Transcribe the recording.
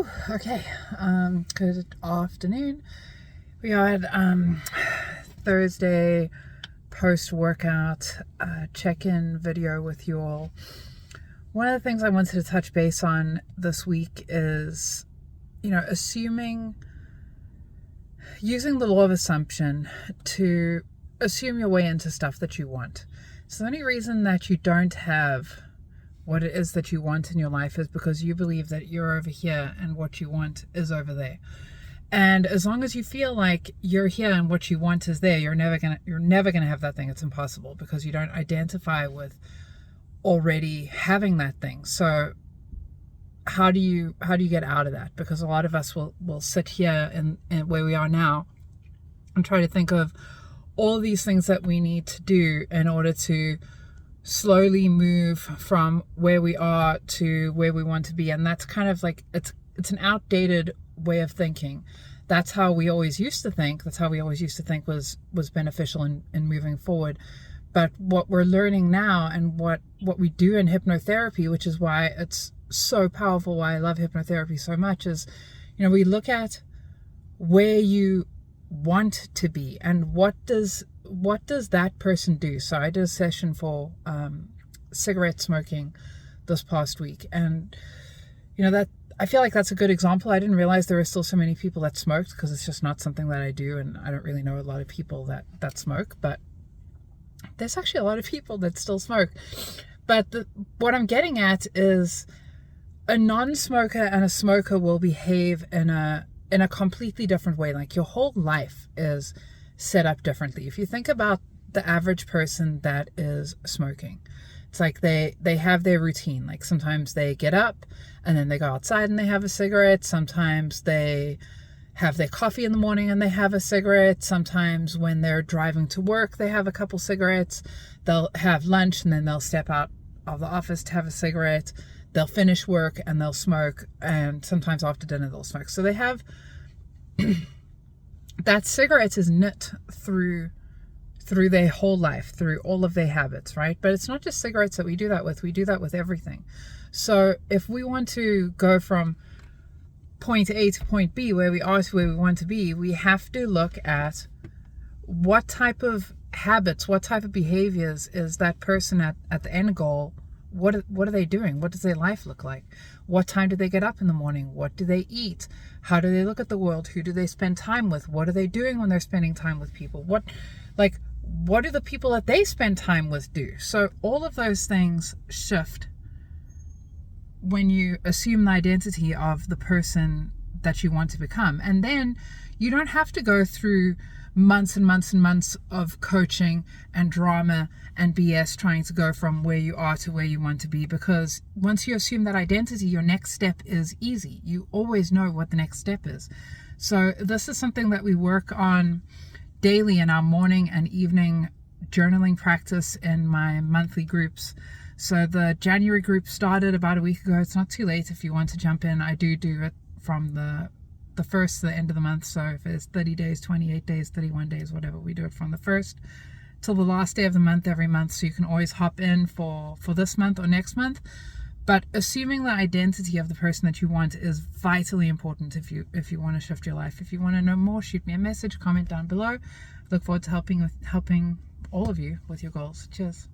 Whew, okay. Good afternoon. We had Thursday post-workout check-in video with you all. One of the things I wanted to touch base on this week is, using the law of assumption to assume your way into stuff that you want. So the only reason that you don't have what it is that you want in your life is because you believe that you're over here and what you want is over there. And as long as you feel like you're here and what you want is there, you're never gonna have that thing. It's impossible because you don't identify with already having that thing. So how do you get out of that? Because a lot of us will sit here in where we are now and try to think of all these things that we need to do in order to slowly move from where we are to where we want to be. And that's kind of like, it's an outdated way of thinking. That's how we always used to think. That's how we always used to think was beneficial in moving forward. But what we're learning now and what we do in hypnotherapy, which is why it's so powerful, why I love hypnotherapy so much, is, we look at where you want to be and what does that person do. So I did a session for cigarette smoking this past week, and that I feel like that's a good example. I didn't realize there were still so many people that smoked because it's just not something that I do, and I don't really know a lot of people that smoke, but there's actually a lot of people that still smoke. But what I'm getting at is a non-smoker and a smoker will behave in a completely different way. Like your whole life is set up differently. If you think about the average person that is smoking, it's like they have their routine. Like sometimes they get up and then they go outside and they have a cigarette. Sometimes they have their coffee in the morning and they have a cigarette. Sometimes when they're driving to work, they have a couple cigarettes. They'll have lunch and then they'll step out of the office to have a cigarette. They'll finish work and they'll smoke, and sometimes after dinner they'll smoke. So they have that cigarette is knit through their whole life, through all of their habits, right? But it's not just cigarettes that we do that with. We do that with everything. So if we want to go from point A to point B, where we are to where we want to be, we have to look at what type of habits, what type of behaviors is that person at the end goal. What are they doing? What does their life look like? What time do they get up in the morning? What do they eat? How do they look at the world? Who do they spend time with? What are they doing when they're spending time with people? What do the people that they spend time with do? So all of those things shift when you assume the identity of the person that you want to become. And then you don't have to go through months and months and months of coaching and drama and BS trying to go from where you are to where you want to be, because once you assume that identity, your next step is easy. You always know what the next step is. So this is something that we work on daily in our morning and evening journaling practice in my monthly groups. So the January group started about a week ago. It's not too late if you want to jump in. I do it from the first to the end of the month. So if it's 30 days, 28 days, 31 days, whatever, we do it from the first till the last day of the month every month. So you can always hop in for this month or next month. But assuming the identity of the person that you want is vitally important if you want to shift your life. If you want to know more, shoot me a message, comment down below. Look forward to helping all of you with your goals. Cheers.